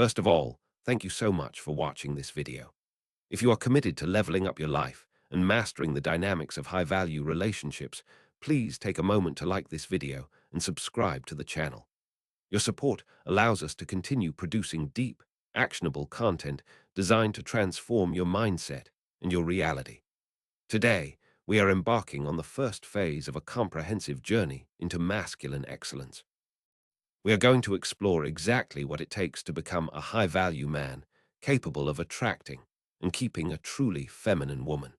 First of all, thank you so much for watching this video. If you are committed to leveling up your life and mastering the dynamics of high-value relationships, please take a moment to like this video and subscribe to the channel. Your support allows us to continue producing deep, actionable content designed to transform your mindset and your reality. Today, we are embarking on the first phase of a comprehensive journey into masculine excellence. We are going to explore exactly what it takes to become a high-value man, capable of attracting and keeping a truly feminine woman.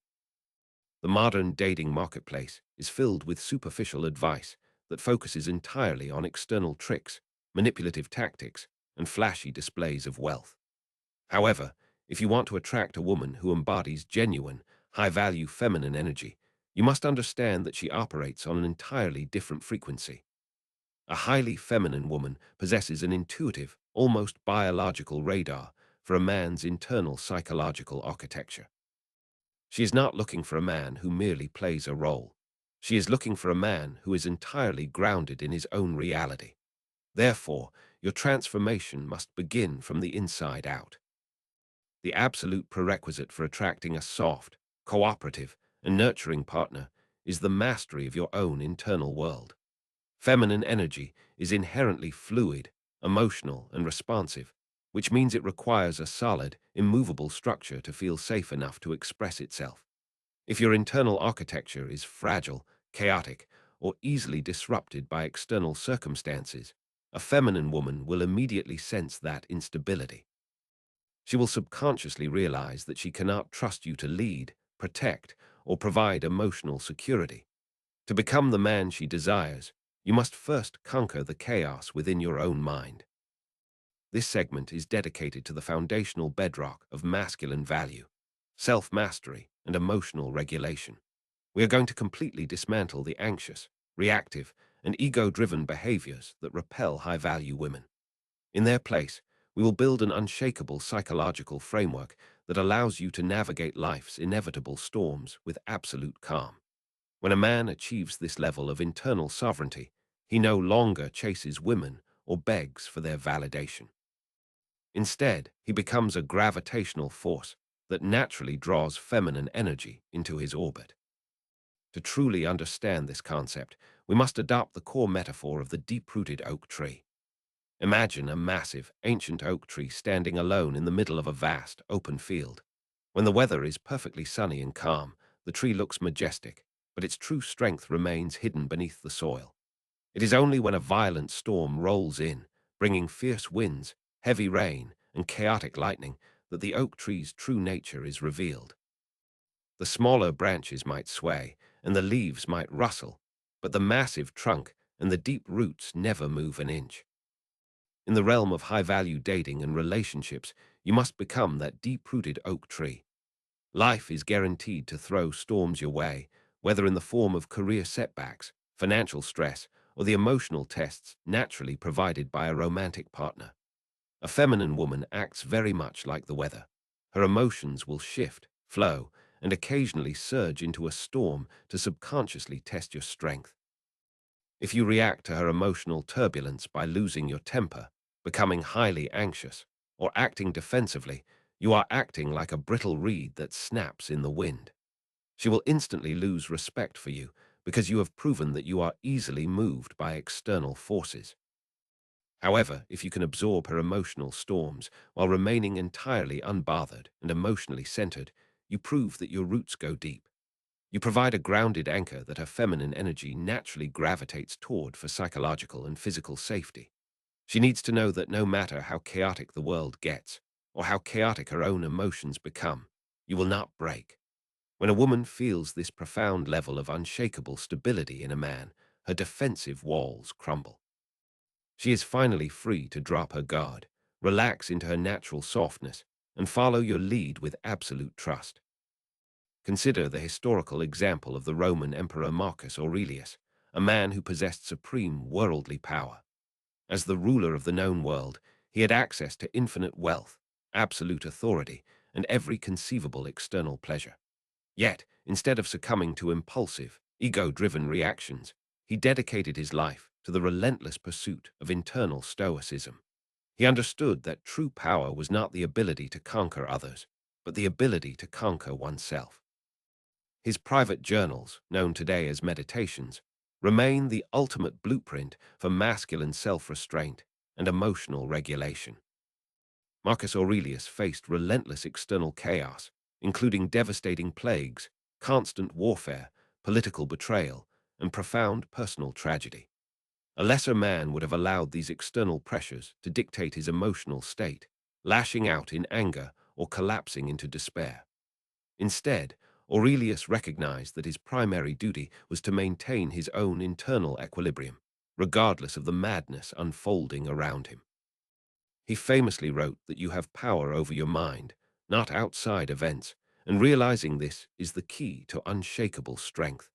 The modern dating marketplace is filled with superficial advice that focuses entirely on external tricks, manipulative tactics, and flashy displays of wealth. However, if you want to attract a woman who embodies genuine, high-value feminine energy, you must understand that she operates on an entirely different frequency. A highly feminine woman possesses an intuitive, almost biological radar for a man's internal psychological architecture. She is not looking for a man who merely plays a role. She is looking for a man who is entirely grounded in his own reality. Therefore, your transformation must begin from the inside out. The absolute prerequisite for attracting a soft, cooperative, and nurturing partner is the mastery of your own internal world. Feminine energy is inherently fluid, emotional, and responsive, which means it requires a solid, immovable structure to feel safe enough to express itself. If your internal architecture is fragile, chaotic, or easily disrupted by external circumstances, a feminine woman will immediately sense that instability. She will subconsciously realize that she cannot trust you to lead, protect, or provide emotional security. To become the man she desires, you must first conquer the chaos within your own mind. This segment is dedicated to the foundational bedrock of masculine value, self-mastery, and emotional regulation. We are going to completely dismantle the anxious, reactive, and ego-driven behaviors that repel high-value women. In their place, we will build an unshakable psychological framework that allows you to navigate life's inevitable storms with absolute calm. When a man achieves this level of internal sovereignty, he no longer chases women or begs for their validation. Instead, he becomes a gravitational force that naturally draws feminine energy into his orbit. To truly understand this concept, we must adopt the core metaphor of the deep-rooted oak tree. Imagine a massive, ancient oak tree standing alone in the middle of a vast, open field. When the weather is perfectly sunny and calm, the tree looks majestic, but its true strength remains hidden beneath the soil. It is only when a violent storm rolls in, bringing fierce winds, heavy rain, and chaotic lightning, that the oak tree's true nature is revealed. The smaller branches might sway, and the leaves might rustle, but the massive trunk and the deep roots never move an inch. In the realm of high-value dating and relationships, you must become that deep-rooted oak tree. Life is guaranteed to throw storms your way, whether in the form of career setbacks, financial stress, or the emotional tests naturally provided by a romantic partner. A feminine woman acts very much like the weather. Her emotions will shift, flow, and occasionally surge into a storm to subconsciously test your strength. If you react to her emotional turbulence by losing your temper, becoming highly anxious, or acting defensively, you are acting like a brittle reed that snaps in the wind. She will instantly lose respect for you because you have proven that you are easily moved by external forces. However, if you can absorb her emotional storms while remaining entirely unbothered and emotionally centered, you prove that your roots go deep. You provide a grounded anchor that her feminine energy naturally gravitates toward for psychological and physical safety. She needs to know that no matter how chaotic the world gets, or how chaotic her own emotions become, you will not break. When a woman feels this profound level of unshakable stability in a man, her defensive walls crumble. She is finally free to drop her guard, relax into her natural softness, and follow your lead with absolute trust. Consider the historical example of the Roman Emperor Marcus Aurelius, a man who possessed supreme worldly power. As the ruler of the known world, he had access to infinite wealth, absolute authority, and every conceivable external pleasure. Yet, instead of succumbing to impulsive, ego-driven reactions, he dedicated his life to the relentless pursuit of internal stoicism. He understood that true power was not the ability to conquer others, but the ability to conquer oneself. His private journals, known today as meditations, remain the ultimate blueprint for masculine self-restraint and emotional regulation. Marcus Aurelius faced relentless external chaos, including devastating plagues, constant warfare, political betrayal, and profound personal tragedy. A lesser man would have allowed these external pressures to dictate his emotional state, lashing out in anger or collapsing into despair. Instead, Aurelius recognized that his primary duty was to maintain his own internal equilibrium, regardless of the madness unfolding around him. He famously wrote that you have power over your mind, not outside events, and realizing this is the key to unshakable strength.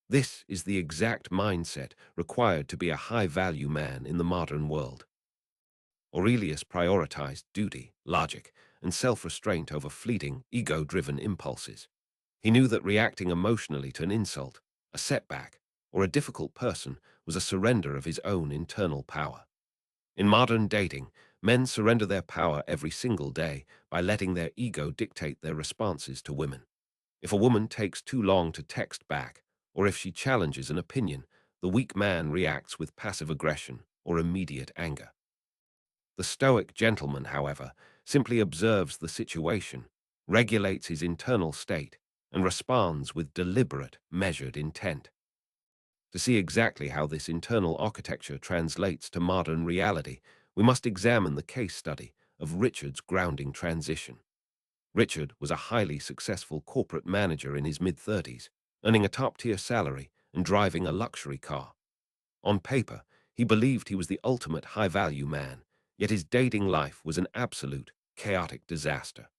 This is the exact mindset required to be a high-value man in the modern world. Aurelius prioritized duty, logic, and self-restraint over fleeting, ego-driven impulses. He knew that reacting emotionally to an insult, a setback, or a difficult person was a surrender of his own internal power. In modern dating, men surrender their power every single day by letting their ego dictate their responses to women. If a woman takes too long to text back, or if she challenges an opinion, the weak man reacts with passive aggression or immediate anger. The stoic gentleman, however, simply observes the situation, regulates his internal state, and responds with deliberate, measured intent. To see exactly how this internal architecture translates to modern reality, we must examine the case study of Richard's grounding transition. Richard was a highly successful corporate manager in his mid-30s, earning a top-tier salary and driving a luxury car. On paper, he believed he was the ultimate high-value man, yet his dating life was an absolute, chaotic disaster.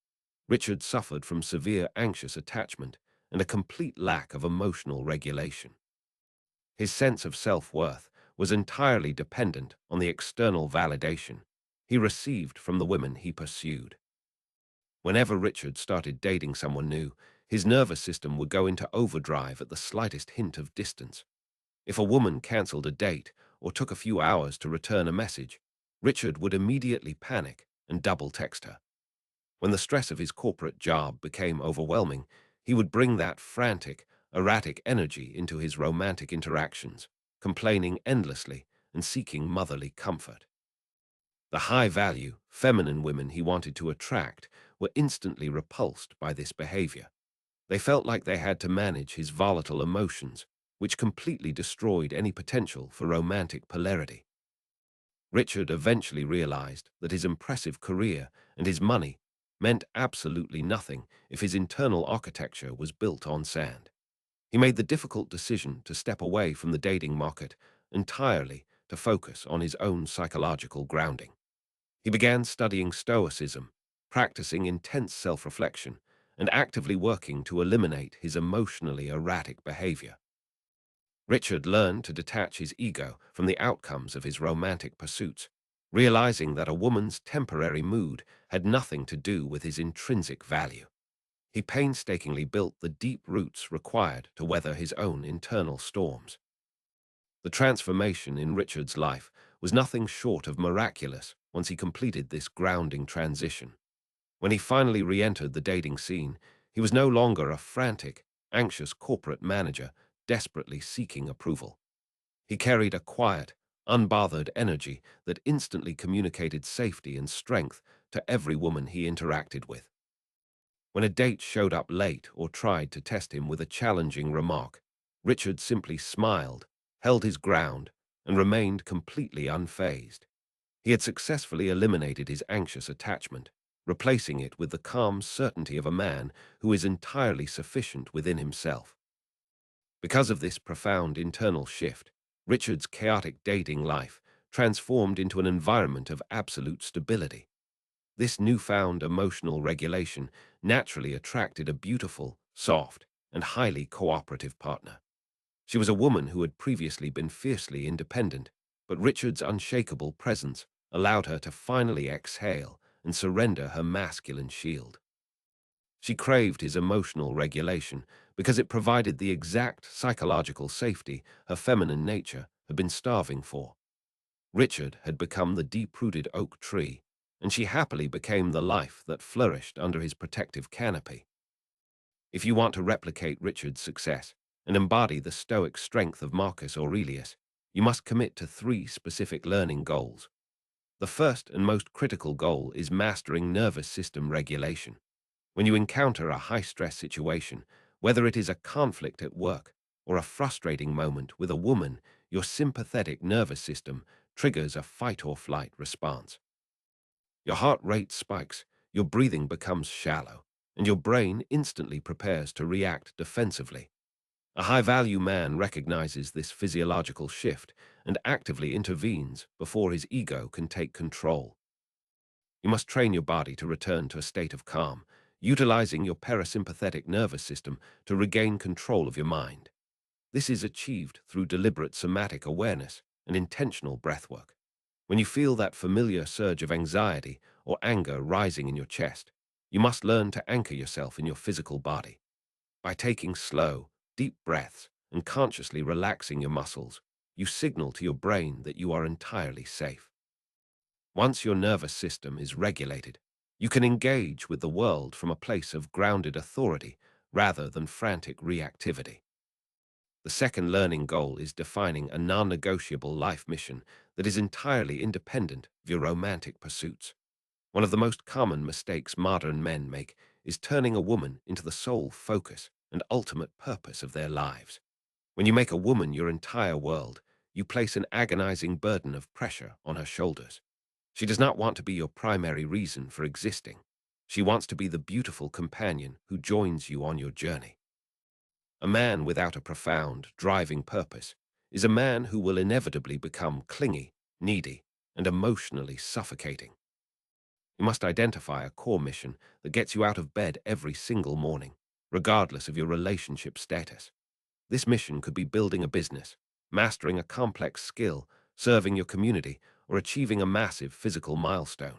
Richard suffered from severe anxious attachment and a complete lack of emotional regulation. His sense of self-worth was entirely dependent on the external validation he received from the women he pursued. Whenever Richard started dating someone new, his nervous system would go into overdrive at the slightest hint of distance. If a woman cancelled a date or took a few hours to return a message, Richard would immediately panic and double-text her. When the stress of his corporate job became overwhelming, he would bring that frantic, erratic energy into his romantic interactions, complaining endlessly and seeking motherly comfort. The high-value, feminine women he wanted to attract were instantly repulsed by this behavior. They felt like they had to manage his volatile emotions, which completely destroyed any potential for romantic polarity. Richard eventually realized that his impressive career and his money meant absolutely nothing if his internal architecture was built on sand. He made the difficult decision to step away from the dating market entirely to focus on his own psychological grounding. He began studying stoicism, practicing intense self-reflection, and actively working to eliminate his emotionally erratic behavior. Richard learned to detach his ego from the outcomes of his romantic pursuits, realizing that a woman's temporary mood had nothing to do with his intrinsic value. He painstakingly built the deep roots required to weather his own internal storms. The transformation in Richard's life was nothing short of miraculous once he completed this grounding transition. When he finally re-entered the dating scene, he was no longer a frantic, anxious corporate manager desperately seeking approval. He carried a quiet, unbothered energy that instantly communicated safety and strength to every woman he interacted with. When a date showed up late or tried to test him with a challenging remark, Richard simply smiled, held his ground, and remained completely unfazed. He had successfully eliminated his anxious attachment, replacing it with the calm certainty of a man who is entirely sufficient within himself. Because of this profound internal shift, Richard's chaotic dating life transformed into an environment of absolute stability. This newfound emotional regulation naturally attracted a beautiful, soft, and highly cooperative partner. She was a woman who had previously been fiercely independent, but Richard's unshakable presence allowed her to finally exhale and surrender her masculine shield. She craved his emotional regulation because it provided the exact psychological safety her feminine nature had been starving for. Richard had become the deep-rooted oak tree, and she happily became the life that flourished under his protective canopy. If you want to replicate Richard's success and embody the stoic strength of Marcus Aurelius, you must commit to three specific learning goals. The first and most critical goal is mastering nervous system regulation. When you encounter a high-stress situation, whether it is a conflict at work or a frustrating moment with a woman, your sympathetic nervous system triggers a fight-or-flight response. Your heart rate spikes, your breathing becomes shallow, and your brain instantly prepares to react defensively. A high-value man recognizes this physiological shift and actively intervenes before his ego can take control. You must train your body to return to a state of calm, utilizing your parasympathetic nervous system to regain control of your mind. This is achieved through deliberate somatic awareness and intentional breathwork. When you feel that familiar surge of anxiety or anger rising in your chest, you must learn to anchor yourself in your physical body. By taking slow, deep breaths and consciously relaxing your muscles, you signal to your brain that you are entirely safe. Once your nervous system is regulated, you can engage with the world from a place of grounded authority rather than frantic reactivity. The second learning goal is defining a non-negotiable life mission that is entirely independent of your romantic pursuits. One of the most common mistakes modern men make is turning a woman into the sole focus and ultimate purpose of their lives. When you make a woman your entire world, you place an agonizing burden of pressure on her shoulders. She does not want to be your primary reason for existing. She wants to be the beautiful companion who joins you on your journey. A man without a profound, driving purpose is a man who will inevitably become clingy, needy, and emotionally suffocating. You must identify a core mission that gets you out of bed every single morning, regardless of your relationship status. This mission could be building a business, mastering a complex skill, serving your community, or achieving a massive physical milestone.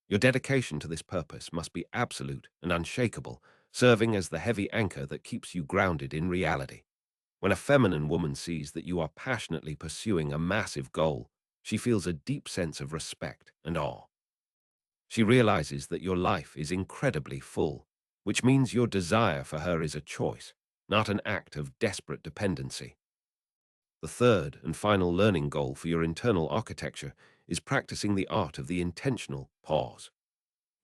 Your dedication to this purpose must be absolute and unshakable, serving as the heavy anchor that keeps you grounded in reality. When a feminine woman sees that you are passionately pursuing a massive goal, she feels a deep sense of respect and awe. She realizes that your life is incredibly full, which means your desire for her is a choice, not an act of desperate dependency. The third and final learning goal for your internal architecture is practicing the art of the intentional pause.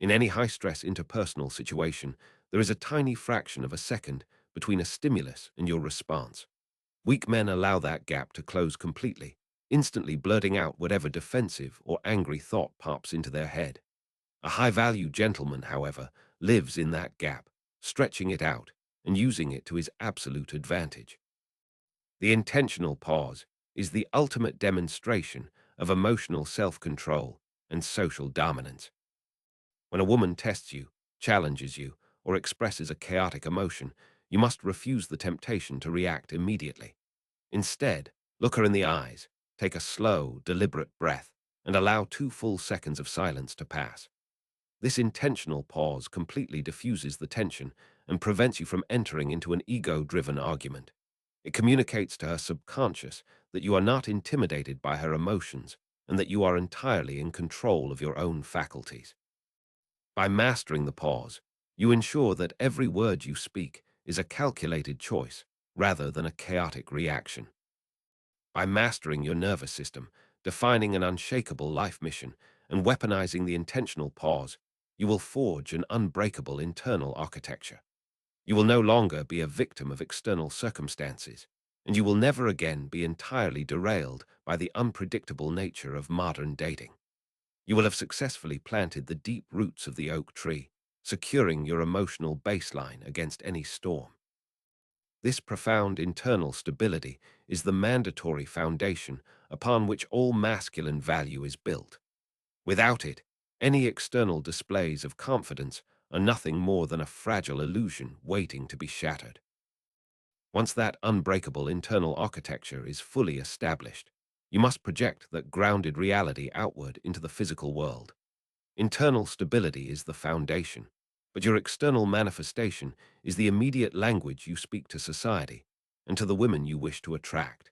In any high-stress interpersonal situation, there is a tiny fraction of a second between a stimulus and your response. Weak men allow that gap to close completely, instantly blurting out whatever defensive or angry thought pops into their head. A high-value gentleman, however, lives in that gap, stretching it out and using it to his absolute advantage. The intentional pause is the ultimate demonstration of emotional self-control and social dominance. When a woman tests you, challenges you, or expresses a chaotic emotion, you must refuse the temptation to react immediately. Instead, look her in the eyes, take a slow, deliberate breath, and allow 2 full seconds of silence to pass. This intentional pause completely diffuses the tension and prevents you from entering into an ego-driven argument. It communicates to her subconscious that you are not intimidated by her emotions and that you are entirely in control of your own faculties. By mastering the pause, you ensure that every word you speak is a calculated choice rather than a chaotic reaction. By mastering your nervous system, defining an unshakable life mission, and weaponizing the intentional pause, you will forge an unbreakable internal architecture. You will no longer be a victim of external circumstances, and you will never again be entirely derailed by the unpredictable nature of modern dating. You will have successfully planted the deep roots of the oak tree, securing your emotional baseline against any storm. This profound internal stability is the mandatory foundation upon which all masculine value is built. Without it, any external displays of confidence are nothing more than a fragile illusion waiting to be shattered. Once that unbreakable internal architecture is fully established, you must project that grounded reality outward into the physical world. Internal stability is the foundation, but your external manifestation is the immediate language you speak to society and to the women you wish to attract.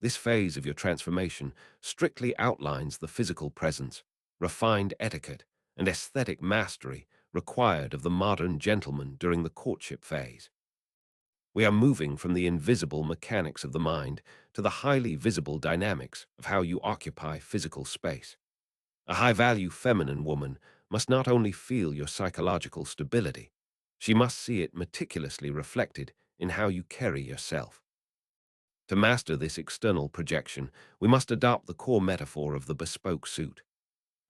This phase of your transformation strictly outlines the physical presence, refined etiquette, and aesthetic mastery required of the modern gentleman during the courtship phase. We are moving from the invisible mechanics of the mind to the highly visible dynamics of how you occupy physical space. A high-value feminine woman must not only feel your psychological stability, she must see it meticulously reflected in how you carry yourself. To master this external projection, we must adopt the core metaphor of the bespoke suit.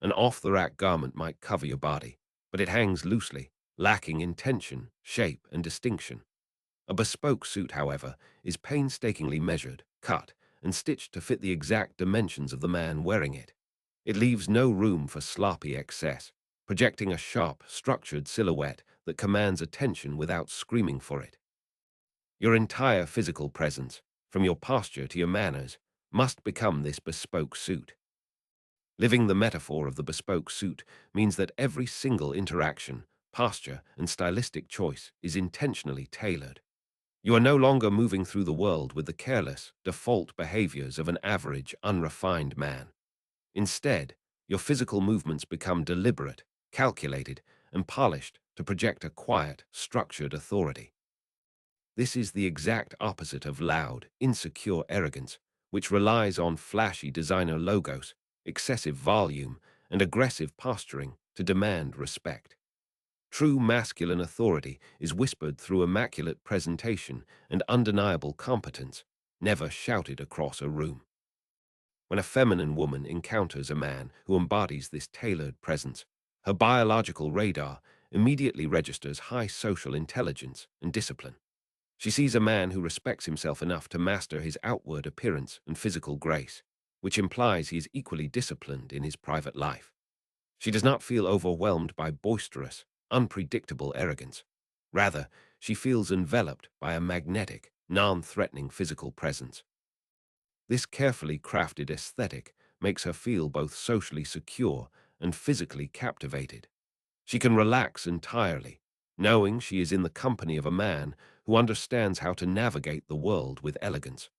An off-the-rack garment might cover your body, but it hangs loosely, lacking intention, shape, and distinction. A bespoke suit, however, is painstakingly measured, cut, and stitched to fit the exact dimensions of the man wearing it. It leaves no room for sloppy excess, projecting a sharp, structured silhouette that commands attention without screaming for it. Your entire physical presence, from your posture to your manners, must become this bespoke suit. Living the metaphor of the bespoke suit means that every single interaction, posture, and stylistic choice is intentionally tailored. You are no longer moving through the world with the careless, default behaviors of an average, unrefined man. Instead, your physical movements become deliberate, calculated, and polished to project a quiet, structured authority. This is the exact opposite of loud, insecure arrogance, which relies on flashy designer logos, excessive volume, and aggressive posturing to demand respect. True masculine authority is whispered through immaculate presentation and undeniable competence, never shouted across a room. When a feminine woman encounters a man who embodies this tailored presence, her biological radar immediately registers high social intelligence and discipline. She sees a man who respects himself enough to master his outward appearance and physical grace, which implies he is equally disciplined in his private life. She does not feel overwhelmed by boisterous, unpredictable arrogance. Rather, she feels enveloped by a magnetic, non-threatening physical presence. This carefully crafted aesthetic makes her feel both socially secure and physically captivated. She can relax entirely, knowing she is in the company of a man who understands how to navigate the world with elegance.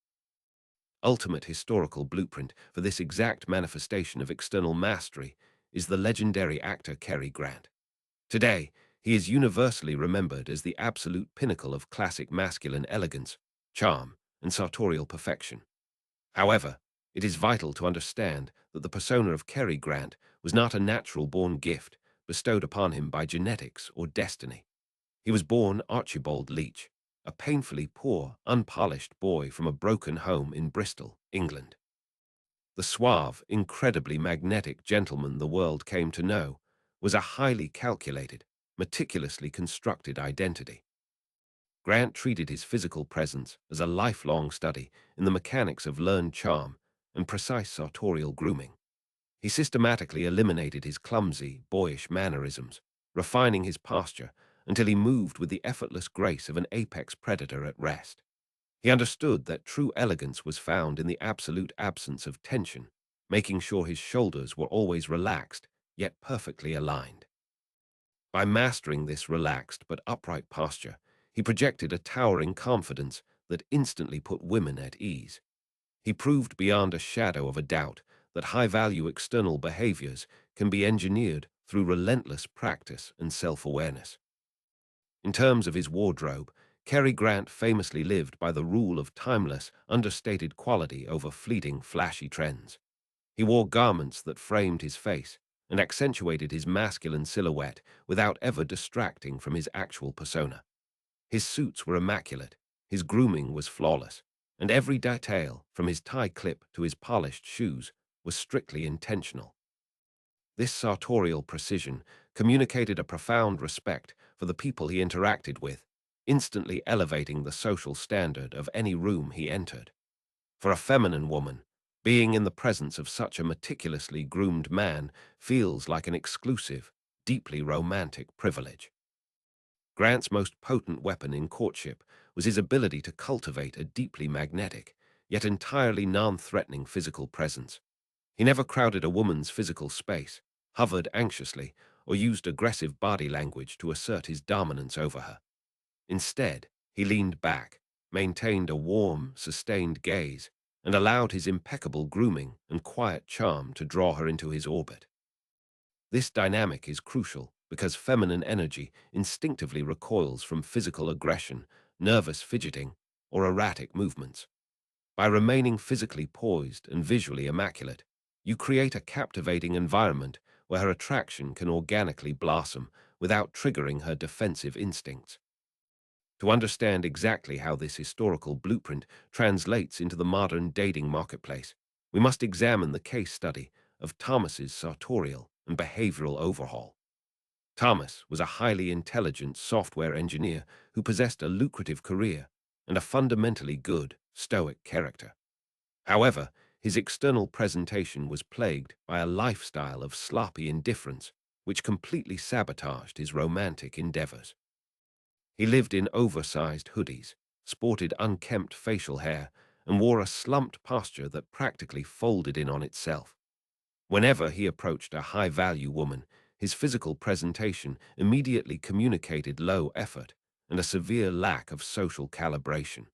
Ultimate historical blueprint for this exact manifestation of external mastery is the legendary actor Cary Grant. Today, he is universally remembered as the absolute pinnacle of classic masculine elegance, charm, and sartorial perfection. However, it is vital to understand that the persona of Cary Grant was not a natural-born gift bestowed upon him by genetics or destiny. He was born Archibald Leach, a painfully poor, unpolished boy from a broken home in Bristol, England. The suave, incredibly magnetic gentleman the world came to know was a highly calculated, meticulously constructed identity. Grant treated his physical presence as a lifelong study in the mechanics of learned charm and precise sartorial grooming. He systematically eliminated his clumsy, boyish mannerisms, refining his posture until he moved with the effortless grace of an apex predator at rest. He understood that true elegance was found in the absolute absence of tension, making sure his shoulders were always relaxed, yet perfectly aligned. By mastering this relaxed but upright posture, he projected a towering confidence that instantly put women at ease. He proved beyond a shadow of a doubt that high-value external behaviors can be engineered through relentless practice and self-awareness. In terms of his wardrobe, Cary Grant famously lived by the rule of timeless, understated quality over fleeting, flashy trends. He wore garments that framed his face and accentuated his masculine silhouette without ever distracting from his actual persona. His suits were immaculate, his grooming was flawless, and every detail, from his tie clip to his polished shoes, was strictly intentional. This sartorial precision communicated a profound respect for the people he interacted with, instantly elevating the social standard of any room he entered. For a feminine woman, being in the presence of such a meticulously groomed man feels like an exclusive, deeply romantic privilege. Grant's most potent weapon in courtship was his ability to cultivate a deeply magnetic, yet entirely non-threatening physical presence. He never crowded a woman's physical space, hovered anxiously, or used aggressive body language to assert his dominance over her. Instead, he leaned back, maintained a warm, sustained gaze, and allowed his impeccable grooming and quiet charm to draw her into his orbit. This dynamic is crucial because feminine energy instinctively recoils from physical aggression, nervous fidgeting, or erratic movements. By remaining physically poised and visually immaculate, you create a captivating environment where her attraction can organically blossom without triggering her defensive instincts. To understand exactly how this historical blueprint translates into the modern dating marketplace, we must examine the case study of Thomas's sartorial and behavioral overhaul. Thomas was a highly intelligent software engineer who possessed a lucrative career and a fundamentally good, stoic character. However, his external presentation was plagued by a lifestyle of sloppy indifference, which completely sabotaged his romantic endeavors. He lived in oversized hoodies, sported unkempt facial hair, and wore a slumped posture that practically folded in on itself. Whenever he approached a high-value woman, his physical presentation immediately communicated low effort and a severe lack of social calibration.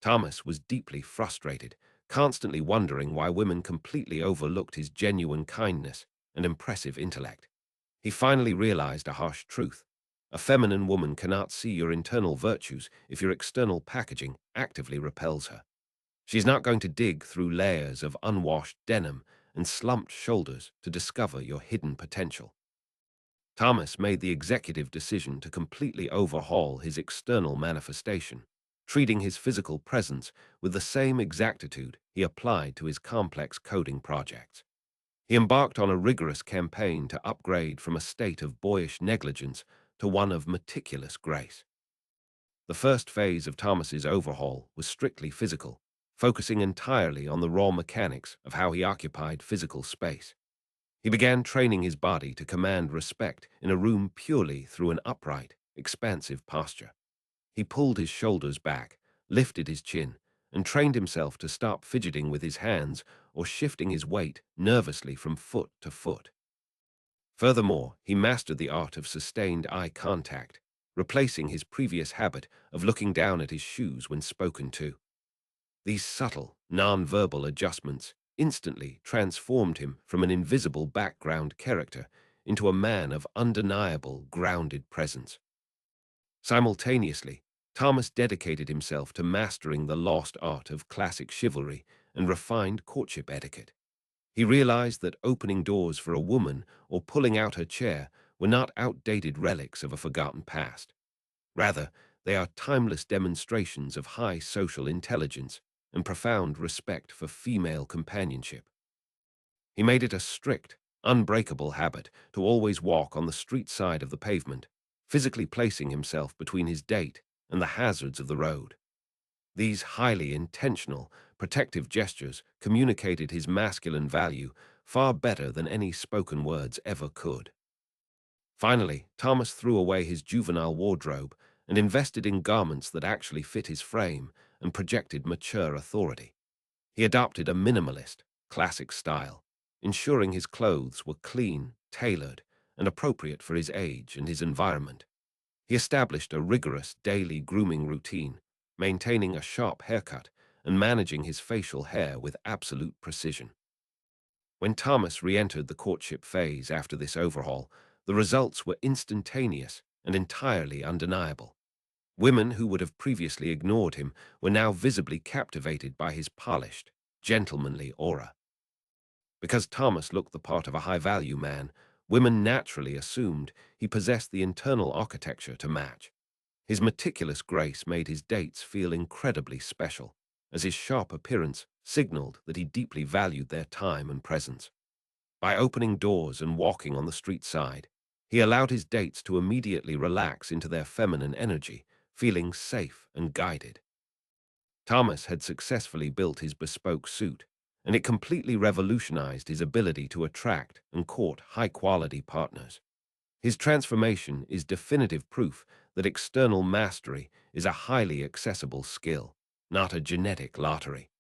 Thomas was deeply frustrated, constantly wondering why women completely overlooked his genuine kindness and impressive intellect. He finally realized a harsh truth. A feminine woman cannot see your internal virtues if your external packaging actively repels her. She's not going to dig through layers of unwashed denim and slumped shoulders to discover your hidden potential. Thomas made the executive decision to completely overhaul his external manifestation, treating his physical presence with the same exactitude he applied to his complex coding projects. He embarked on a rigorous campaign to upgrade from a state of boyish negligence to one of meticulous grace. The first phase of Thomas's overhaul was strictly physical, focusing entirely on the raw mechanics of how he occupied physical space. He began training his body to command respect in a room purely through an upright, expansive posture. He pulled his shoulders back, lifted his chin, and trained himself to stop fidgeting with his hands or shifting his weight nervously from foot to foot. Furthermore, he mastered the art of sustained eye contact, replacing his previous habit of looking down at his shoes when spoken to. These subtle, non-verbal adjustments instantly transformed him from an invisible background character into a man of undeniable, grounded presence. Simultaneously, Thomas dedicated himself to mastering the lost art of classic chivalry and refined courtship etiquette. He realized that opening doors for a woman or pulling out her chair were not outdated relics of a forgotten past. Rather, they are timeless demonstrations of high social intelligence and profound respect for female companionship. He made it a strict, unbreakable habit to always walk on the street side of the pavement, physically placing himself between his date and the hazards of the road. These highly intentional, protective gestures communicated his masculine value far better than any spoken words ever could. Finally, Thomas threw away his juvenile wardrobe and invested in garments that actually fit his frame and projected mature authority. He adopted a minimalist, classic style, ensuring his clothes were clean, tailored, and appropriate for his age and his environment. He established a rigorous daily grooming routine, maintaining a sharp haircut and managing his facial hair with absolute precision. When Thomas re-entered the courtship phase after this overhaul, the results were instantaneous and entirely undeniable. Women who would have previously ignored him were now visibly captivated by his polished, gentlemanly aura. Because Thomas looked the part of a high-value man, women naturally assumed he possessed the internal architecture to match. His meticulous grace made his dates feel incredibly special, as his sharp appearance signaled that he deeply valued their time and presence. By opening doors and walking on the street side, he allowed his dates to immediately relax into their feminine energy, feeling safe and guided. Thomas had successfully built his bespoke suit, and it completely revolutionized his ability to attract and court high-quality partners. His transformation is definitive proof that external mastery is a highly accessible skill, not a genetic lottery.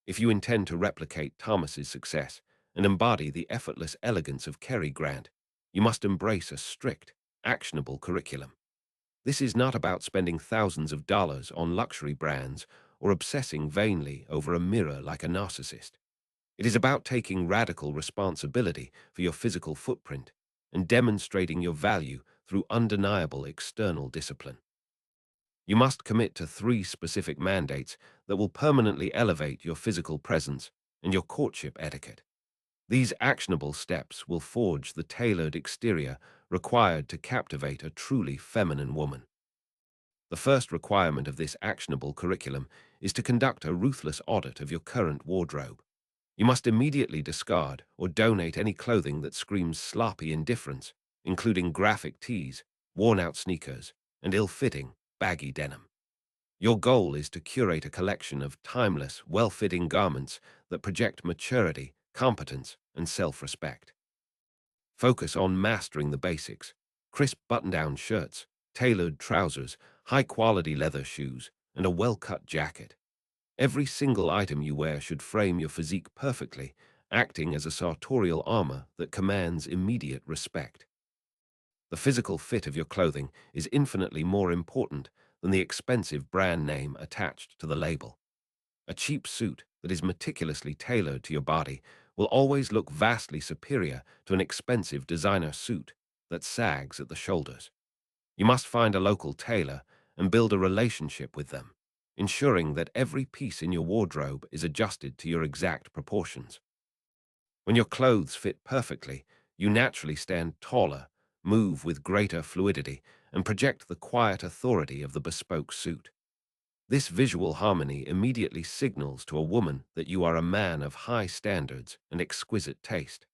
If you intend to replicate Thomas's success and embody the effortless elegance of Cary Grant, you must embrace a strict, actionable curriculum. This is not about spending thousands of dollars on luxury brands or obsessing vainly over a mirror like a narcissist. It is about taking radical responsibility for your physical footprint and demonstrating your value through undeniable external discipline. You must commit to 3 specific mandates that will permanently elevate your physical presence and your courtship etiquette. These actionable steps will forge the tailored exterior required to captivate a truly feminine woman. The first requirement of this actionable curriculum is to conduct a ruthless audit of your current wardrobe. You must immediately discard or donate any clothing that screams sloppy indifference, including graphic tees, worn-out sneakers, and ill-fitting, baggy denim. Your goal is to curate a collection of timeless, well-fitting garments that project maturity, competence, and self-respect. Focus on mastering the basics: crisp button-down shirts, tailored trousers, high-quality leather shoes, and a well-cut jacket. Every single item you wear should frame your physique perfectly, acting as a sartorial armor that commands immediate respect. The physical fit of your clothing is infinitely more important than the expensive brand name attached to the label. A cheap suit that is meticulously tailored to your body will always look vastly superior to an expensive designer suit that sags at the shoulders. You must find a local tailor and build a relationship with them, ensuring that every piece in your wardrobe is adjusted to your exact proportions. When your clothes fit perfectly, you naturally stand taller, move with greater fluidity, and project the quiet authority of the bespoke suit. This visual harmony immediately signals to a woman that you are a man of high standards and exquisite taste.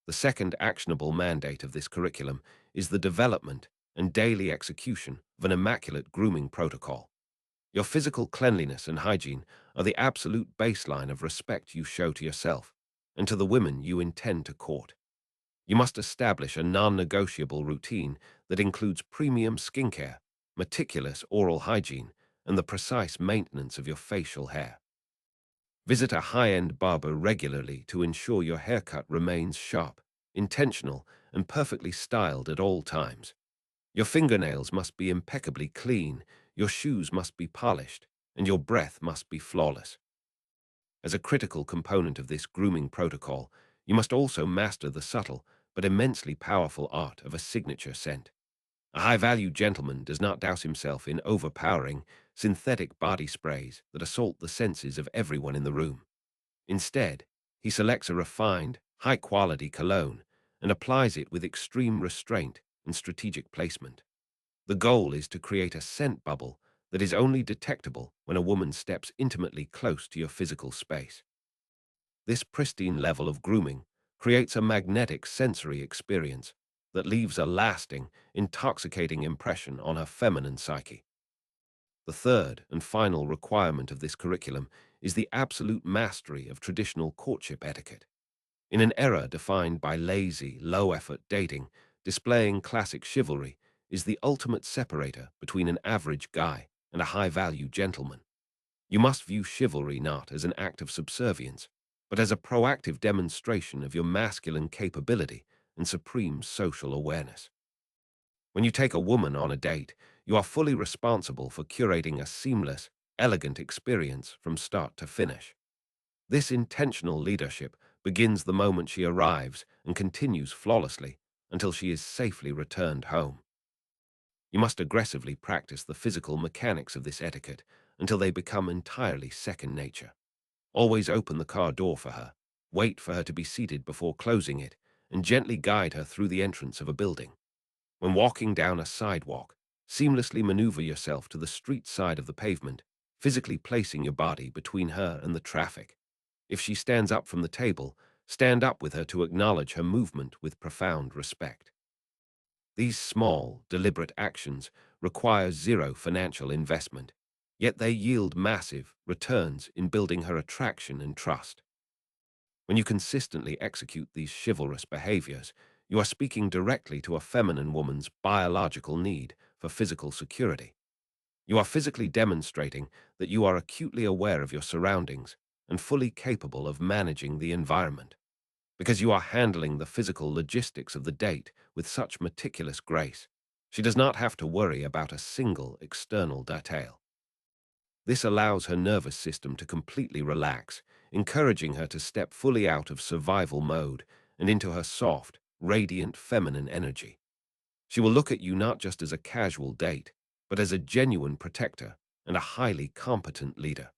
The second actionable mandate of this curriculum is the development and daily execution of an immaculate grooming protocol. Your physical cleanliness and hygiene are the absolute baseline of respect you show to yourself and to the women you intend to court. You must establish a non-negotiable routine that includes premium skincare, meticulous oral hygiene, and the precise maintenance of your facial hair. Visit a high-end barber regularly to ensure your haircut remains sharp, intentional, and perfectly styled at all times. Your fingernails must be impeccably clean, your shoes must be polished, and your breath must be flawless. As a critical component of this grooming protocol, you must also master the subtle but immensely powerful art of a signature scent. A high-value gentleman does not douse himself in overpowering, synthetic body sprays that assault the senses of everyone in the room. Instead, he selects a refined, high-quality cologne and applies it with extreme restraint and strategic placement. The goal is to create a scent bubble that is only detectable when a woman steps intimately close to your physical space. This pristine level of grooming creates a magnetic sensory experience that leaves a lasting, intoxicating impression on her feminine psyche. The third and final requirement of this curriculum is the absolute mastery of traditional courtship etiquette. In an era defined by lazy, low-effort dating, displaying classic chivalry is the ultimate separator between an average guy and a high-value gentleman. You must view chivalry not as an act of subservience, but as a proactive demonstration of your masculine capability and supreme social awareness. When you take a woman on a date, you are fully responsible for curating a seamless, elegant experience from start to finish. This intentional leadership begins the moment she arrives and continues flawlessly until she is safely returned home. You must aggressively practice the physical mechanics of this etiquette until they become entirely second nature. Always open the car door for her, wait for her to be seated before closing it, and gently guide her through the entrance of a building. When walking down a sidewalk, seamlessly maneuver yourself to the street side of the pavement, physically placing your body between her and the traffic. If she stands up from the table, stand up with her to acknowledge her movement with profound respect. These small, deliberate actions require zero financial investment, yet they yield massive returns in building her attraction and trust. When you consistently execute these chivalrous behaviors, you are speaking directly to a feminine woman's biological need for physical security. You are physically demonstrating that you are acutely aware of your surroundings and fully capable of managing the environment. Because you are handling the physical logistics of the date with such meticulous grace, she does not have to worry about a single external detail. This allows her nervous system to completely relax, encouraging her to step fully out of survival mode and into her soft, radiant feminine energy. She will look at you not just as a casual date, but as a genuine protector and a highly competent leader.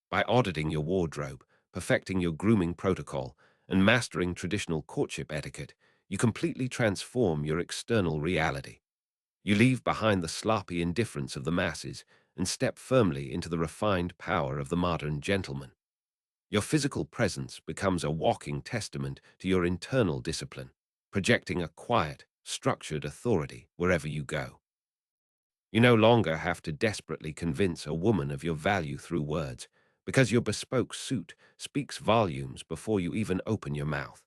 By auditing your wardrobe, perfecting your grooming protocol, and mastering traditional courtship etiquette, you completely transform your external reality. You leave behind the sloppy indifference of the masses and step firmly into the refined power of the modern gentleman. Your physical presence becomes a walking testament to your internal discipline, projecting a quiet, structured authority wherever you go. You no longer have to desperately convince a woman of your value through words, because your bespoke suit speaks volumes before you even open your mouth.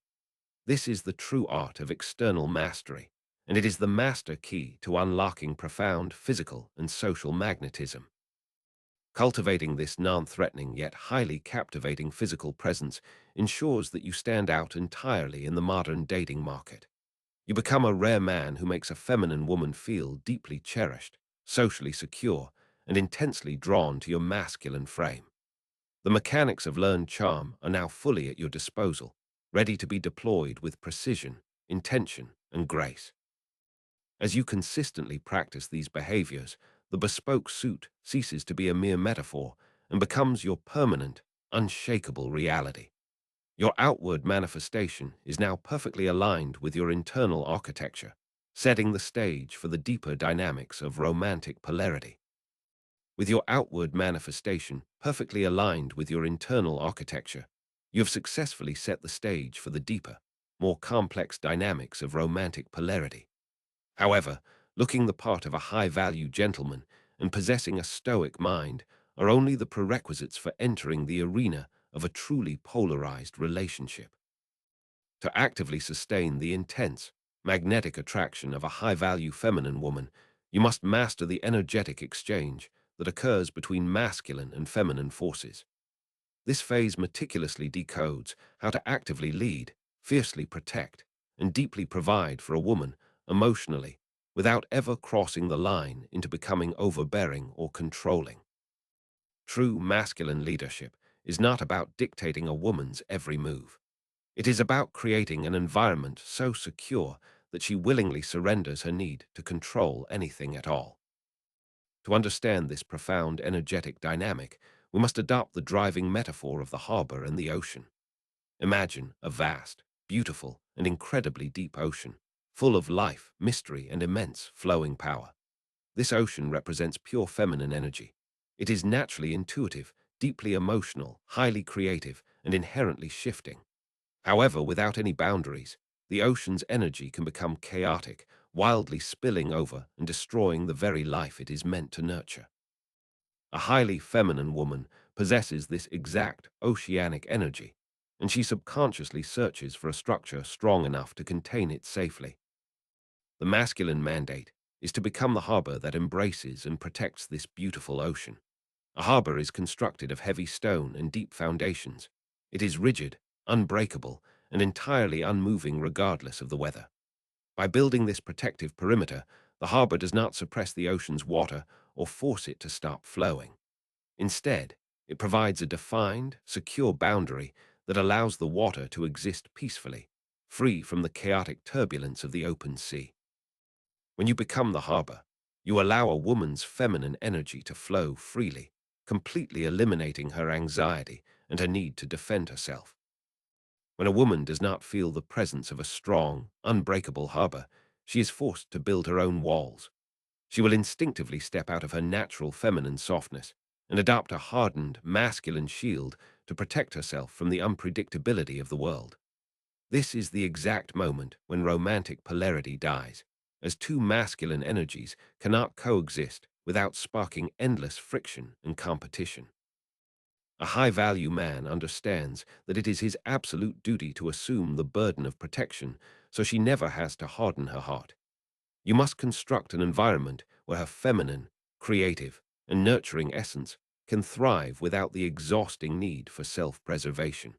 This is the true art of external mastery, and it is the master key to unlocking profound physical and social magnetism. Cultivating this non-threatening yet highly captivating physical presence ensures that you stand out entirely in the modern dating market. You become a rare man who makes a feminine woman feel deeply cherished, socially secure, and intensely drawn to your masculine frame. The mechanics of learned charm are now fully at your disposal, ready to be deployed with precision, intention, and grace. As you consistently practice these behaviors, the bespoke suit ceases to be a mere metaphor and becomes your permanent, unshakable reality. Your outward manifestation is now perfectly aligned with your internal architecture, setting the stage for the deeper dynamics of romantic polarity. With your outward manifestation perfectly aligned with your internal architecture, you have successfully set the stage for the deeper, more complex dynamics of romantic polarity. However, looking the part of a high-value gentleman and possessing a stoic mind are only the prerequisites for entering the arena of a truly polarized relationship. To actively sustain the intense, magnetic attraction of a high-value feminine woman, you must master the energetic exchange that occurs between masculine and feminine forces. This phase meticulously decodes how to actively lead, fiercely protect, and deeply provide for a woman emotionally without ever crossing the line into becoming overbearing or controlling. True masculine leadership is not about dictating a woman's every move. It is about creating an environment so secure that she willingly surrenders her need to control anything at all. To understand this profound energetic dynamic, we must adopt the driving metaphor of the harbor and the ocean. Imagine a vast, beautiful, and incredibly deep ocean, full of life, mystery, and immense flowing power. This ocean represents pure feminine energy. It is naturally intuitive, deeply emotional, highly creative, and inherently shifting. However, without any boundaries, the ocean's energy can become chaotic, wildly spilling over and destroying the very life it is meant to nurture. A highly feminine woman possesses this exact oceanic energy, and she subconsciously searches for a structure strong enough to contain it safely. The masculine mandate is to become the harbor that embraces and protects this beautiful ocean. A harbor is constructed of heavy stone and deep foundations. It is rigid, unbreakable, and entirely unmoving regardless of the weather. By building this protective perimeter, the harbor does not suppress the ocean's water or force it to stop flowing. Instead, it provides a defined, secure boundary that allows the water to exist peacefully, free from the chaotic turbulence of the open sea. When you become the harbor, you allow a woman's feminine energy to flow freely, completely eliminating her anxiety and her need to defend herself. When a woman does not feel the presence of a strong, unbreakable harbor, she is forced to build her own walls. She will instinctively step out of her natural feminine softness and adopt a hardened, masculine shield to protect herself from the unpredictability of the world. This is the exact moment when romantic polarity dies, as two masculine energies cannot coexist without sparking endless friction and competition. A high-value man understands that it is his absolute duty to assume the burden of protection so she never has to harden her heart. You must construct an environment where her feminine, creative, and nurturing essence can thrive without the exhausting need for self-preservation.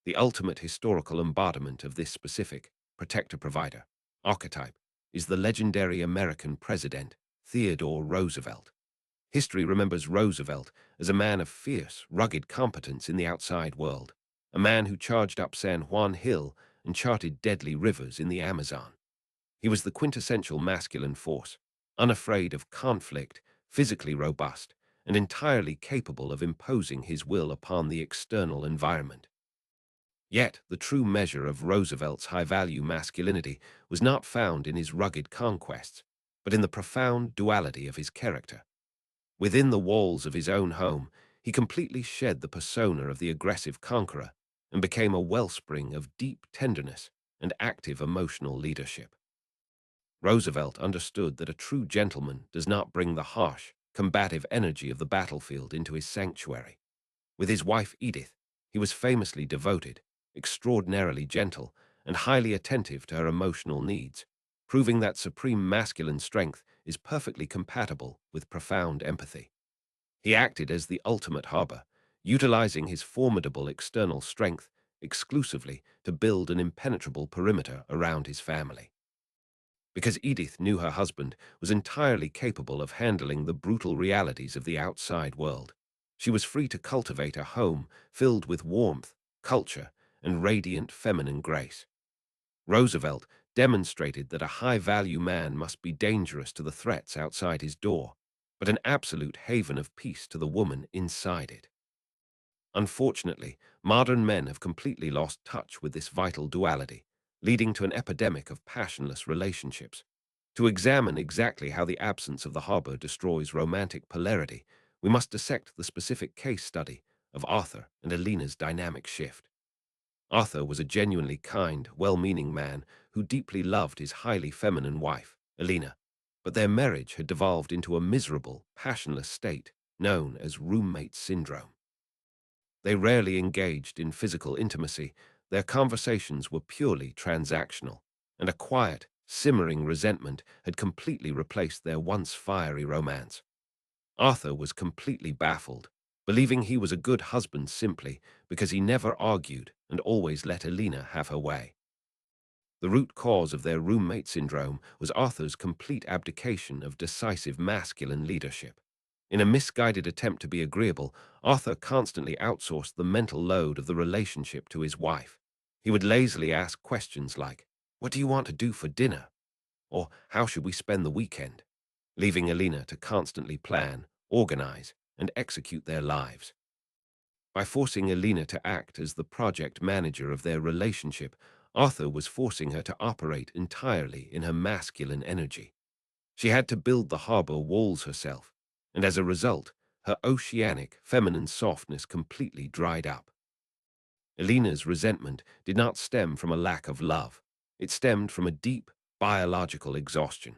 The ultimate historical embodiment of this specific protector-provider archetype is the legendary American president, Theodore Roosevelt. History remembers Roosevelt as a man of fierce, rugged competence in the outside world, a man who charged up San Juan Hill and charted deadly rivers in the Amazon. He was the quintessential masculine force, unafraid of conflict, physically robust, and entirely capable of imposing his will upon the external environment. Yet, the true measure of Roosevelt's high-value masculinity was not found in his rugged conquests, but in the profound duality of his character. Within the walls of his own home, he completely shed the persona of the aggressive conqueror and became a wellspring of deep tenderness and active emotional leadership. Roosevelt understood that a true gentleman does not bring the harsh, combative energy of the battlefield into his sanctuary. With his wife Edith, he was famously devoted, extraordinarily gentle, and highly attentive to her emotional needs, proving that supreme masculine strength is perfectly compatible with profound empathy. He acted as the ultimate harbor, utilizing his formidable external strength exclusively to build an impenetrable perimeter around his family. Because Edith knew her husband was entirely capable of handling the brutal realities of the outside world, she was free to cultivate a home filled with warmth, culture, and radiant feminine grace. Roosevelt demonstrated that a high-value man must be dangerous to the threats outside his door, but an absolute haven of peace to the woman inside it. Unfortunately, modern men have completely lost touch with this vital duality, leading to an epidemic of passionless relationships. To examine exactly how the absence of the harbor destroys romantic polarity, we must dissect the specific case study of Arthur and Elena's dynamic shift. Arthur was a genuinely kind, well-meaning man who deeply loved his highly feminine wife, Elena, but their marriage had devolved into a miserable, passionless state known as roommate syndrome. They rarely engaged in physical intimacy. Their conversations were purely transactional, and a quiet, simmering resentment had completely replaced their once fiery romance. Arthur was completely baffled, believing he was a good husband simply because he never argued and always let Elena have her way. The root cause of their roommate syndrome was Arthur's complete abdication of decisive masculine leadership. In a misguided attempt to be agreeable, Arthur constantly outsourced the mental load of the relationship to his wife. He would lazily ask questions like, "What do you want to do for dinner?" or "How should we spend the weekend?" leaving Elena to constantly plan, organize, and execute their lives. By forcing Elena to act as the project manager of their relationship, Arthur was forcing her to operate entirely in her masculine energy. She had to build the harbor walls herself, and as a result, her oceanic, feminine softness completely dried up. Elena's resentment did not stem from a lack of love. It stemmed from a deep, biological exhaustion.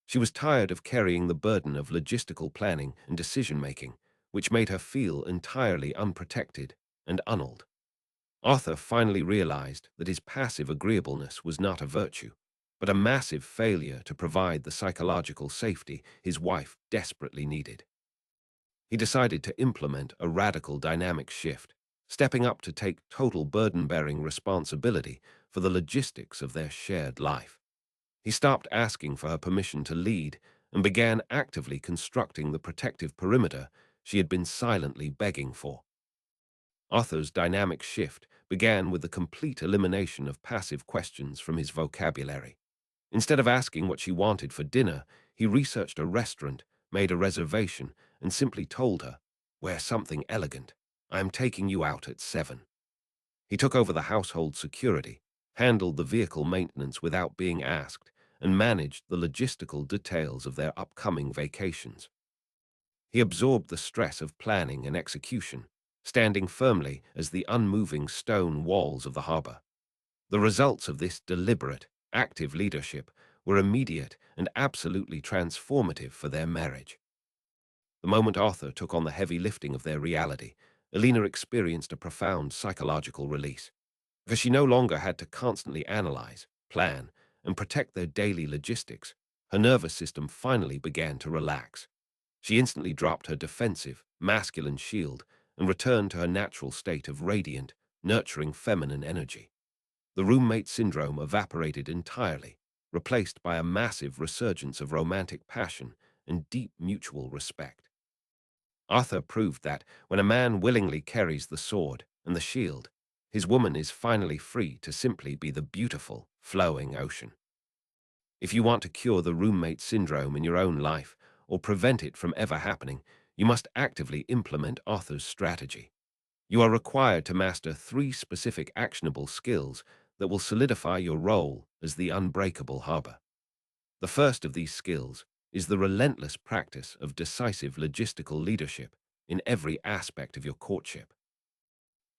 She was tired of carrying the burden of logistical planning and decision-making, which made her feel entirely unprotected and unaled. Arthur finally realized that his passive agreeableness was not a virtue, but a massive failure to provide the psychological safety his wife desperately needed. He decided to implement a radical dynamic shift, stepping up to take total burden-bearing responsibility for the logistics of their shared life. He stopped asking for her permission to lead and began actively constructing the protective perimeter she had been silently begging for. Arthur's dynamic shift began with the complete elimination of passive questions from his vocabulary. Instead of asking what she wanted for dinner, he researched a restaurant, made a reservation, and simply told her, "Wear something elegant. I am taking you out at 7." He took over the household security, handled the vehicle maintenance without being asked, and managed the logistical details of their upcoming vacations. He absorbed the stress of planning and execution, standing firmly as the unmoving stone walls of the harbor. The results of this deliberate, active leadership were immediate and absolutely transformative for their marriage. The moment Arthur took on the heavy lifting of their reality, Elena experienced a profound psychological release. Because she no longer had to constantly analyze, plan, and protect their daily logistics, her nervous system finally began to relax. She instantly dropped her defensive, masculine shield and returned to her natural state of radiant, nurturing feminine energy. The roommate syndrome evaporated entirely, replaced by a massive resurgence of romantic passion and deep mutual respect. Arthur proved that when a man willingly carries the sword and the shield, his woman is finally free to simply be the beautiful, flowing ocean. If you want to cure the roommate syndrome in your own life or prevent it from ever happening, you must actively implement Arthur's strategy. You are required to master 3 specific actionable skills that will solidify your role as the unbreakable harbor. The first of these skills is the relentless practice of decisive logistical leadership in every aspect of your courtship.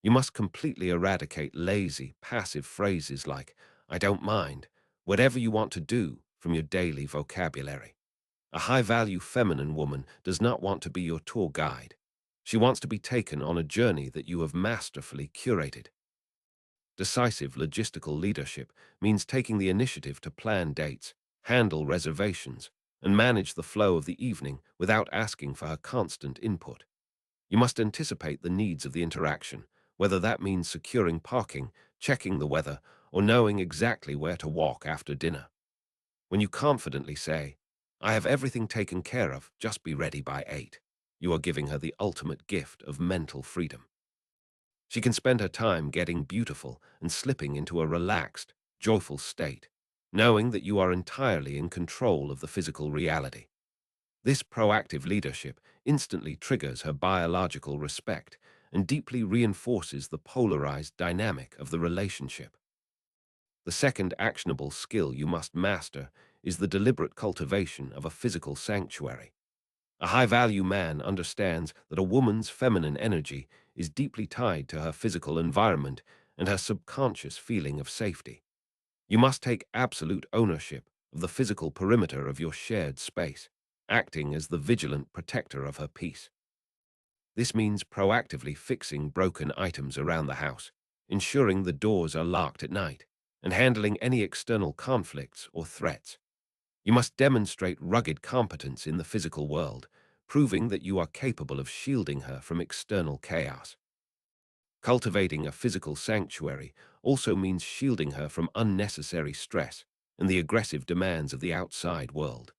You must completely eradicate lazy, passive phrases like, I don't mind, whatever you want to do, from your daily vocabulary. A high-value feminine woman does not want to be your tour guide. She wants to be taken on a journey that you have masterfully curated. Decisive logistical leadership means taking the initiative to plan dates, handle reservations, and manage the flow of the evening without asking for her constant input. You must anticipate the needs of the interaction, whether that means securing parking, checking the weather, or knowing exactly where to walk after dinner. When you confidently say, I have everything taken care of, just be ready by 8, you are giving her the ultimate gift of mental freedom. She can spend her time getting beautiful and slipping into a relaxed, joyful state, knowing that you are entirely in control of the physical reality. This proactive leadership instantly triggers her biological respect and deeply reinforces the polarized dynamic of the relationship. The second actionable skill you must master is the deliberate cultivation of a physical sanctuary. A high-value man understands that a woman's feminine energy is deeply tied to her physical environment and her subconscious feeling of safety. You must take absolute ownership of the physical perimeter of your shared space, acting as the vigilant protector of her peace. This means proactively fixing broken items around the house, ensuring the doors are locked at night, and handling any external conflicts or threats. You must demonstrate rugged competence in the physical world, proving that you are capable of shielding her from external chaos. Cultivating a physical sanctuary also means shielding her from unnecessary stress and the aggressive demands of the outside world.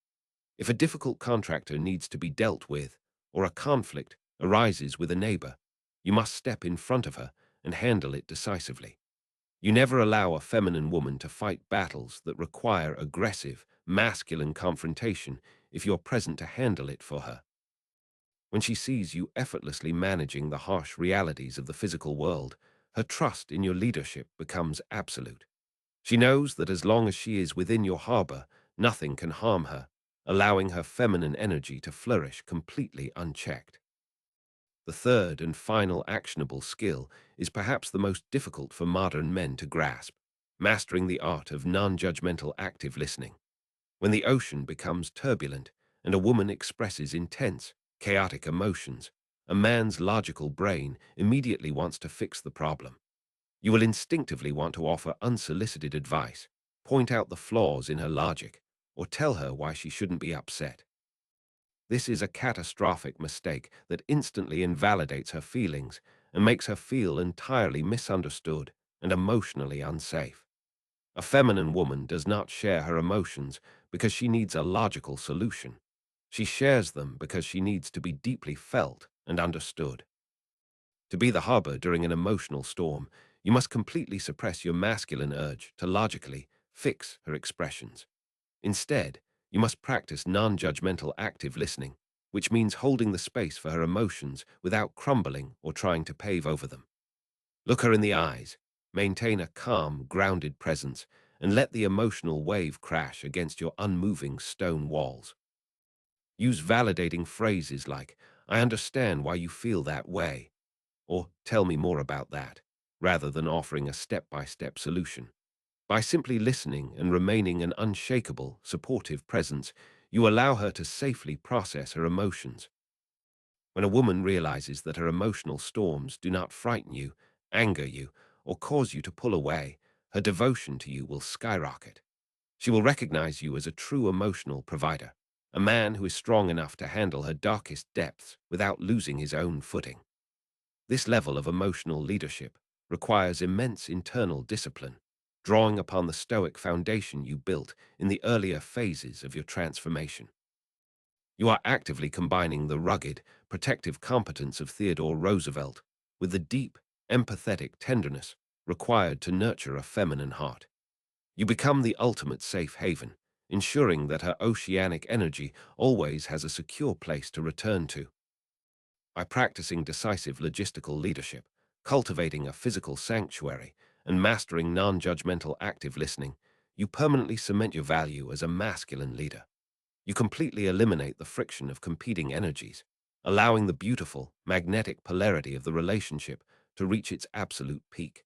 If a difficult contractor needs to be dealt with, or a conflict arises with a neighbor, you must step in front of her and handle it decisively. You never allow a feminine woman to fight battles that require aggressive, masculine confrontation if you're present to handle it for her. When she sees you effortlessly managing the harsh realities of the physical world, her trust in your leadership becomes absolute. She knows that as long as she is within your harbor, nothing can harm her, allowing her feminine energy to flourish completely unchecked. The third and final actionable skill is perhaps the most difficult for modern men to grasp, mastering the art of non-judgmental active listening. When the ocean becomes turbulent and a woman expresses intense, chaotic emotions, a man's logical brain immediately wants to fix the problem. You will instinctively want to offer unsolicited advice, point out the flaws in her logic, or tell her why she shouldn't be upset. This is a catastrophic mistake that instantly invalidates her feelings and makes her feel entirely misunderstood and emotionally unsafe. A feminine woman does not share her emotions because she needs a logical solution. She shares them because she needs to be deeply felt and understood. To be the harbor during an emotional storm, you must completely suppress your masculine urge to logically fix her expressions. Instead, you must practice non-judgmental active listening, which means holding the space for her emotions without crumbling or trying to pave over them. Look her in the eyes, maintain a calm, grounded presence, and let the emotional wave crash against your unmoving stone walls. Use validating phrases like, I understand why you feel that way, or tell me more about that, rather than offering a step-by-step solution. By simply listening and remaining an unshakable, supportive presence, you allow her to safely process her emotions. When a woman realizes that her emotional storms do not frighten you, anger you, or cause you to pull away, her devotion to you will skyrocket. She will recognize you as a true emotional provider, a man who is strong enough to handle her darkest depths without losing his own footing. This level of emotional leadership requires immense internal discipline, drawing upon the stoic foundation you built in the earlier phases of your transformation. You are actively combining the rugged, protective competence of Theodore Roosevelt with the deep, empathetic tenderness required to nurture a feminine heart. You become the ultimate safe haven, ensuring that her oceanic energy always has a secure place to return to. By practicing decisive logistical leadership, cultivating a physical sanctuary, and mastering non-judgmental active listening, you permanently cement your value as a masculine leader. You completely eliminate the friction of competing energies, allowing the beautiful, magnetic polarity of the relationship to reach its absolute peak.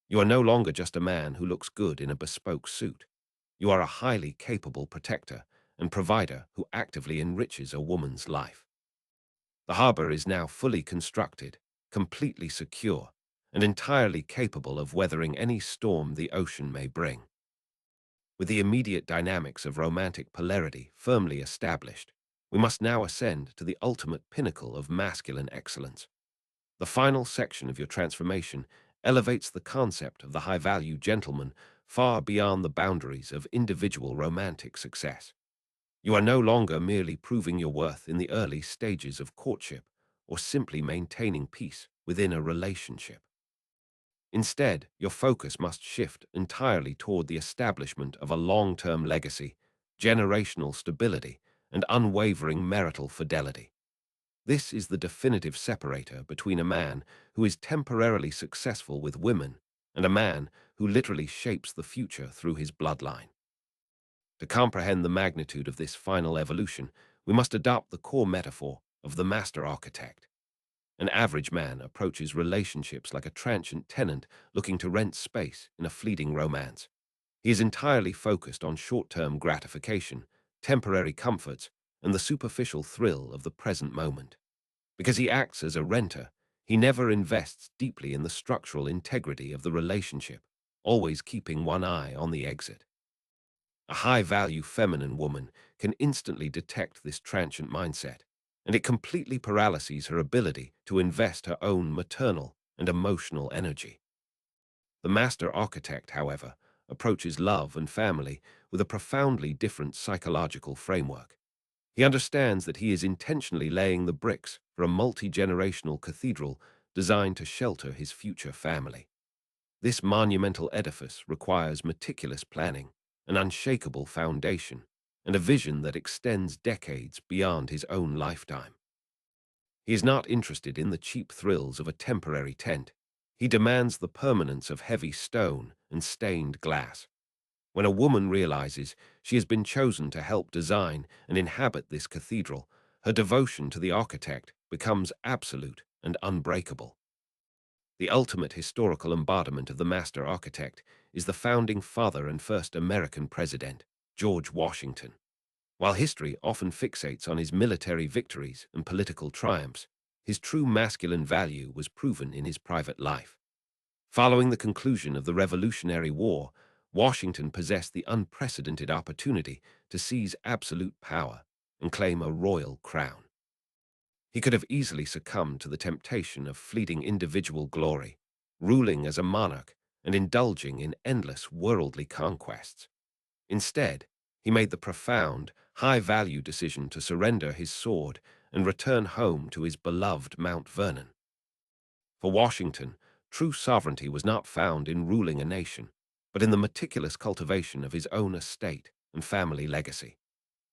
You are no longer just a man who looks good in a bespoke suit. You are a highly capable protector and provider who actively enriches a woman's life. The harbor is now fully constructed, completely secure, and entirely capable of weathering any storm the ocean may bring. With the immediate dynamics of romantic polarity firmly established, we must now ascend to the ultimate pinnacle of masculine excellence. The final section of your transformation elevates the concept of the high-value gentleman far beyond the boundaries of individual romantic success. You are no longer merely proving your worth in the early stages of courtship or simply maintaining peace within a relationship. Instead, your focus must shift entirely toward the establishment of a long-term legacy, generational stability, and unwavering marital fidelity. This is the definitive separator between a man who is temporarily successful with women and a man who literally shapes the future through his bloodline. To comprehend the magnitude of this final evolution, we must adopt the core metaphor of the master architect. An average man approaches relationships like a transient tenant looking to rent space in a fleeting romance. He is entirely focused on short-term gratification, temporary comforts, and the superficial thrill of the present moment. Because he acts as a renter, he never invests deeply in the structural integrity of the relationship, always keeping one eye on the exit. A high-value feminine woman can instantly detect this transient mindset, and it completely paralyses her ability to invest her own maternal and emotional energy. The master architect, however, approaches love and family with a profoundly different psychological framework. He understands that he is intentionally laying the bricks for a multi-generational cathedral designed to shelter his future family. This monumental edifice requires meticulous planning, an unshakable foundation, and a vision that extends decades beyond his own lifetime. He is not interested in the cheap thrills of a temporary tent. He demands the permanence of heavy stone and stained glass. When a woman realizes she has been chosen to help design and inhabit this cathedral, her devotion to the architect becomes absolute and unbreakable. The ultimate historical embodiment of the master architect is the founding father and first American president, George Washington. While history often fixates on his military victories and political triumphs, his true masculine value was proven in his private life. Following the conclusion of the Revolutionary War, Washington possessed the unprecedented opportunity to seize absolute power and claim a royal crown. He could have easily succumbed to the temptation of fleeting individual glory, ruling as a monarch and indulging in endless worldly conquests. Instead, he made the profound, high-value decision to surrender his sword and return home to his beloved Mount Vernon. For Washington, true sovereignty was not found in ruling a nation, but in the meticulous cultivation of his own estate and family legacy.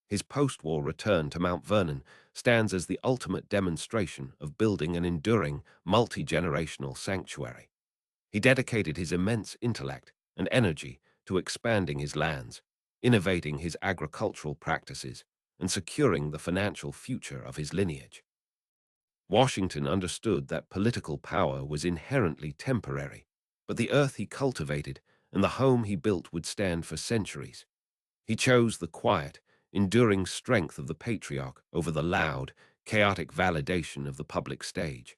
His post-war return to Mount Vernon stands as the ultimate demonstration of building an enduring, multi-generational sanctuary. He dedicated his immense intellect and energy to expanding his lands, innovating his agricultural practices, and securing the financial future of his lineage. Washington understood that political power was inherently temporary, but the earth he cultivated and the home he built would stand for centuries. He chose the quiet, enduring strength of the patriarch over the loud, chaotic validation of the public stage.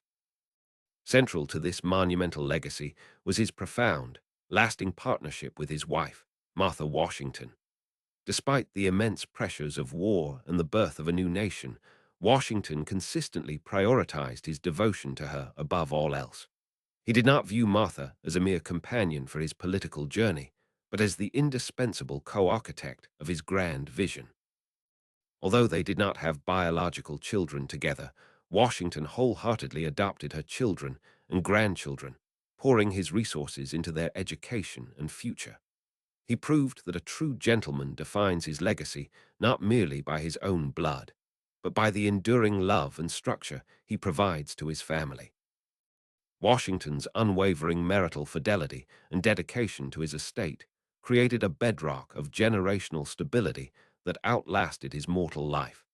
Central to this monumental legacy was his profound, lasting partnership with his wife, Martha Washington. Despite the immense pressures of war and the birth of a new nation, Washington consistently prioritized his devotion to her above all else. He did not view Martha as a mere companion for his political journey, but as the indispensable co-architect of his grand vision. Although they did not have biological children together, Washington wholeheartedly adopted her children and grandchildren, pouring his resources into their education and future. He proved that a true gentleman defines his legacy not merely by his own blood, but by the enduring love and structure he provides to his family. Washington's unwavering marital fidelity and dedication to his estate created a bedrock of generational stability that outlasted his mortal life.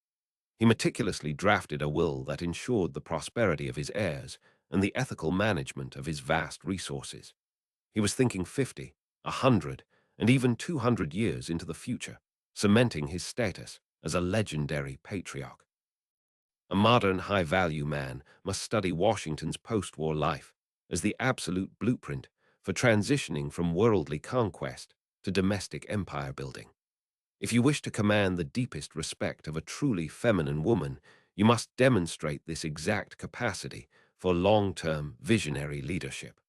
He meticulously drafted a will that ensured the prosperity of his heirs and the ethical management of his vast resources. He was thinking 50, 100, and even 200 years into the future, cementing his status as a legendary patriarch. A modern high-value man must study Washington's post-war life as the absolute blueprint for transitioning from worldly conquest to domestic empire building. If you wish to command the deepest respect of a truly feminine woman, you must demonstrate this exact capacity for long-term visionary leadership.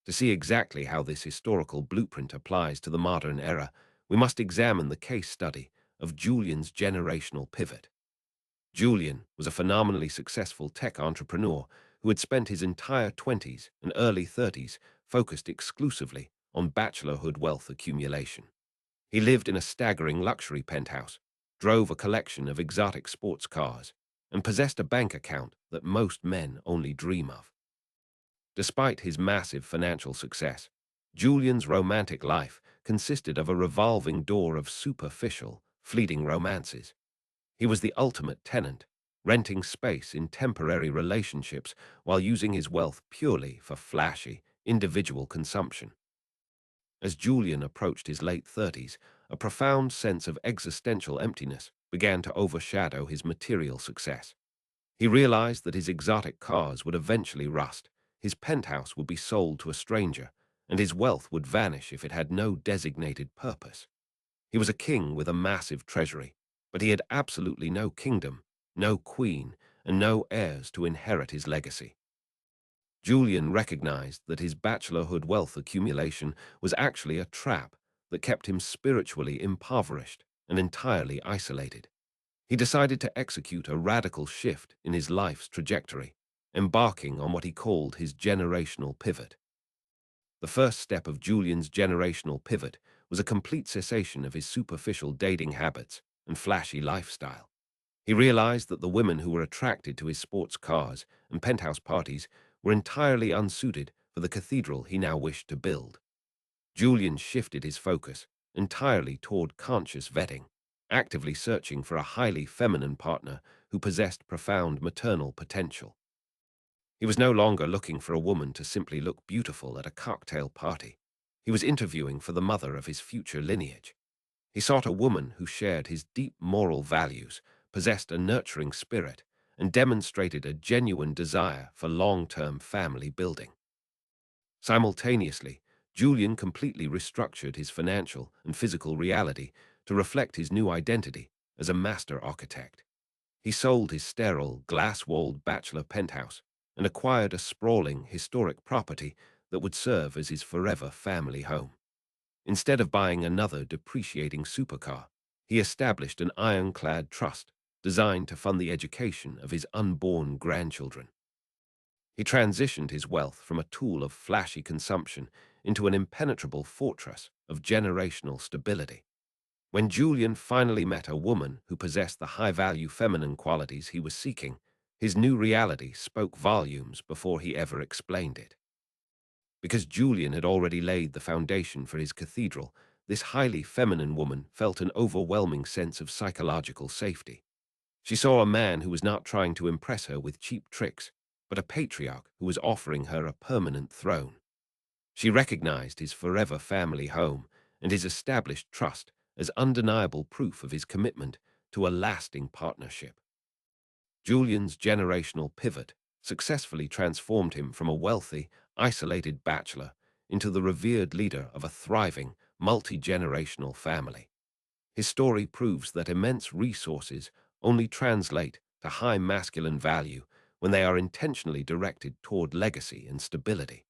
To see exactly how this historical blueprint applies to the modern era, we must examine the case study of Julian's generational pivot. Julian was a phenomenally successful tech entrepreneur who had spent his entire 20s and early 30s focused exclusively on bachelorhood wealth accumulation. He lived in a staggering luxury penthouse, drove a collection of exotic sports cars, and possessed a bank account that most men only dream of. Despite his massive financial success, Julian's romantic life consisted of a revolving door of superficial, fleeting romances. He was the ultimate tenant, renting space in temporary relationships while using his wealth purely for flashy, individual consumption. As Julian approached his late 30s, a profound sense of existential emptiness began to overshadow his material success. He realized that his exotic cars would eventually rust, his penthouse would be sold to a stranger, and his wealth would vanish if it had no designated purpose. He was a king with a massive treasury, but he had absolutely no kingdom, no queen, and no heirs to inherit his legacy. Julian recognized that his bachelorhood wealth accumulation was actually a trap that kept him spiritually impoverished and entirely isolated. He decided to execute a radical shift in his life's trajectory, embarking on what he called his generational pivot. The first step of Julian's generational pivot was a complete cessation of his superficial dating habits and flashy lifestyle. He realized that the women who were attracted to his sports cars and penthouse parties were entirely unsuited for the cathedral he now wished to build. Julian shifted his focus entirely toward conscious vetting, actively searching for a highly feminine partner who possessed profound maternal potential. He was no longer looking for a woman to simply look beautiful at a cocktail party. He was interviewing for the mother of his future lineage. He sought a woman who shared his deep moral values, possessed a nurturing spirit, and demonstrated a genuine desire for long-term family building. Simultaneously, Julian completely restructured his financial and physical reality to reflect his new identity as a master architect. He sold his sterile, glass-walled bachelor penthouse and acquired a sprawling, historic property that would serve as his forever family home. Instead of buying another depreciating supercar, he established an ironclad trust designed to fund the education of his unborn grandchildren. He transitioned his wealth from a tool of flashy consumption into an impenetrable fortress of generational stability. When Julian finally met a woman who possessed the high-value feminine qualities he was seeking, his new reality spoke volumes before he ever explained it. Because Julian had already laid the foundation for his cathedral, this highly feminine woman felt an overwhelming sense of psychological safety. She saw a man who was not trying to impress her with cheap tricks, but a patriarch who was offering her a permanent throne. She recognized his forever family home and his established trust as undeniable proof of his commitment to a lasting partnership. Julian's generational pivot successfully transformed him from a wealthy, isolated bachelor into the revered leader of a thriving, multi-generational family. His story proves that immense resources only translate to high masculine value when they are intentionally directed toward legacy and stability.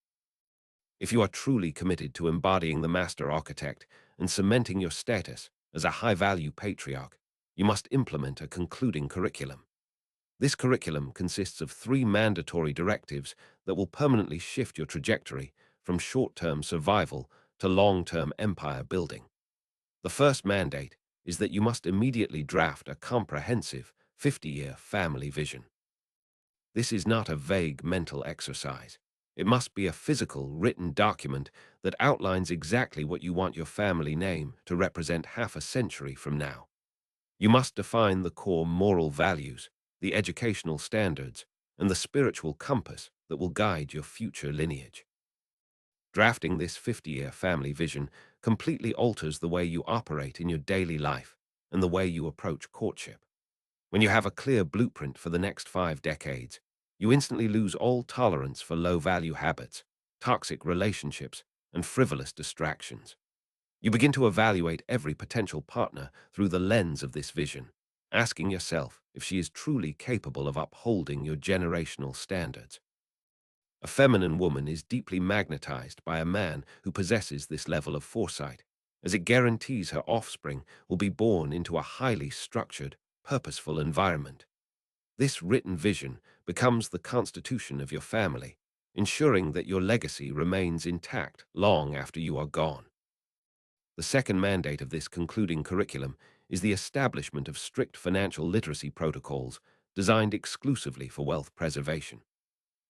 If you are truly committed to embodying the master architect and cementing your status as a high-value patriarch, you must implement a concluding curriculum. This curriculum consists of 3 mandatory directives that will permanently shift your trajectory from short-term survival to long-term empire building. The first mandate is that you must immediately draft a comprehensive 50-year family vision. This is not a vague mental exercise. It must be a physical, written document that outlines exactly what you want your family name to represent half a century from now. You must define the core moral values, the educational standards, and the spiritual compass that will guide your future lineage. Drafting this 50-year family vision completely alters the way you operate in your daily life and the way you approach courtship. When you have a clear blueprint for the next 5 decades, you instantly lose all tolerance for low-value habits, toxic relationships, and frivolous distractions. You begin to evaluate every potential partner through the lens of this vision, asking yourself if she is truly capable of upholding your generational standards. A feminine woman is deeply magnetized by a man who possesses this level of foresight, as it guarantees her offspring will be born into a highly structured, purposeful environment. This written vision becomes the constitution of your family, ensuring that your legacy remains intact long after you are gone. The second mandate of this concluding curriculum is the establishment of strict financial literacy protocols designed exclusively for wealth preservation.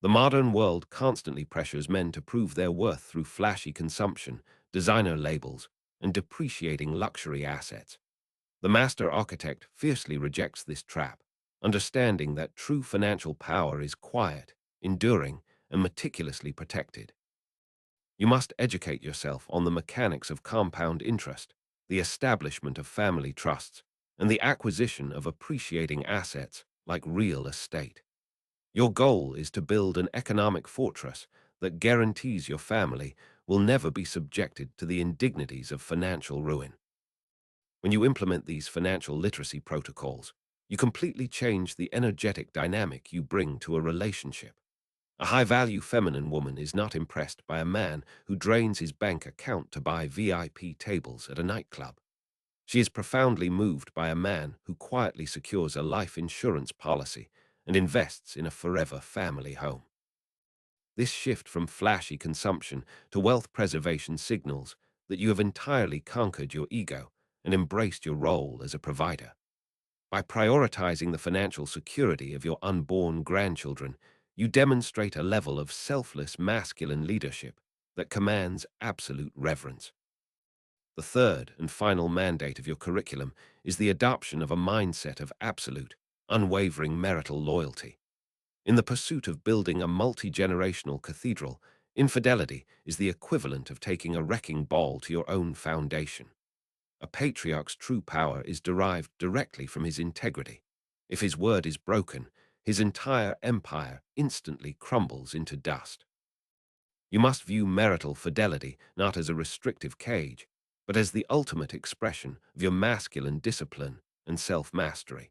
The modern world constantly pressures men to prove their worth through flashy consumption, designer labels, and depreciating luxury assets. The master architect fiercely rejects this trap, understanding that true financial power is quiet, enduring, and meticulously protected. You must educate yourself on the mechanics of compound interest, the establishment of family trusts, and the acquisition of appreciating assets like real estate. Your goal is to build an economic fortress that guarantees your family will never be subjected to the indignities of financial ruin. When you implement these financial literacy protocols, you completely change the energetic dynamic you bring to a relationship. A high-value feminine woman is not impressed by a man who drains his bank account to buy VIP tables at a nightclub. She is profoundly moved by a man who quietly secures a life insurance policy and invests in a forever family home. This shift from flashy consumption to wealth preservation signals that you have entirely conquered your ego and embraced your role as a provider. By prioritizing the financial security of your unborn grandchildren, you demonstrate a level of selfless masculine leadership that commands absolute reverence. The third and final mandate of your curriculum is the adoption of a mindset of absolute, unwavering marital loyalty. In the pursuit of building a multi-generational cathedral, infidelity is the equivalent of taking a wrecking ball to your own foundation. A patriarch's true power is derived directly from his integrity. If his word is broken, his entire empire instantly crumbles into dust. You must view marital fidelity not as a restrictive cage, but as the ultimate expression of your masculine discipline and self-mastery.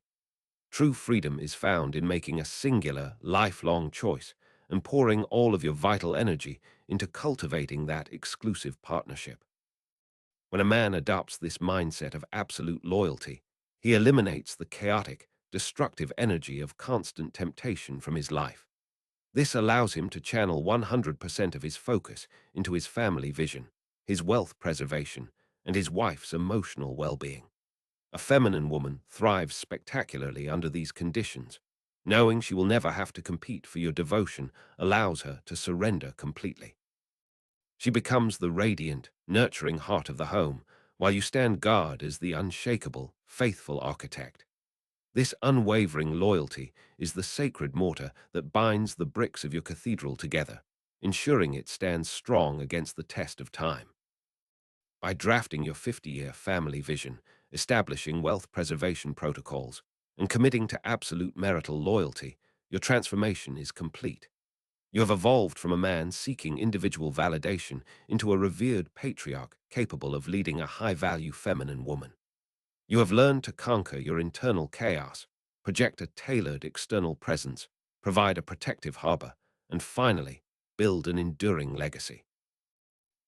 True freedom is found in making a singular, lifelong choice and pouring all of your vital energy into cultivating that exclusive partnership. When a man adopts this mindset of absolute loyalty, he eliminates the chaotic, destructive energy of constant temptation from his life. This allows him to channel 100% of his focus into his family vision, his wealth preservation, and his wife's emotional well-being. A feminine woman thrives spectacularly under these conditions. Knowing she will never have to compete for your devotion allows her to surrender completely. She becomes the radiant, nurturing heart of the home, while you stand guard as the unshakable, faithful architect. This unwavering loyalty is the sacred mortar that binds the bricks of your cathedral together, ensuring it stands strong against the test of time. By drafting your 50-year family vision, establishing wealth preservation protocols, and committing to absolute marital loyalty, your transformation is complete. You have evolved from a man seeking individual validation into a revered patriarch capable of leading a high-value feminine woman. You have learned to conquer your internal chaos, project a tailored external presence, provide a protective harbor, and finally, build an enduring legacy.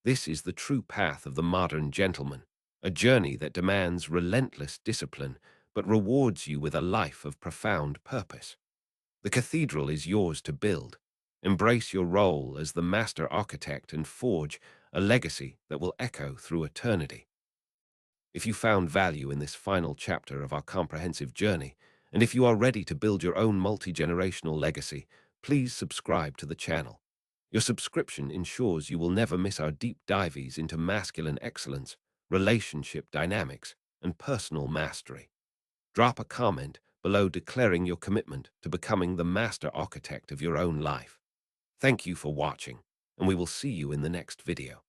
This is the true path of the modern gentleman, a journey that demands relentless discipline but rewards you with a life of profound purpose. The cathedral is yours to build. Embrace your role as the master architect and forge a legacy that will echo through eternity. If you found value in this final chapter of our comprehensive journey, and if you are ready to build your own multi-generational legacy, please subscribe to the channel. Your subscription ensures you will never miss our deep dives into masculine excellence, relationship dynamics, and personal mastery. Drop a comment below declaring your commitment to becoming the master architect of your own life. Thank you for watching, and we will see you in the next video.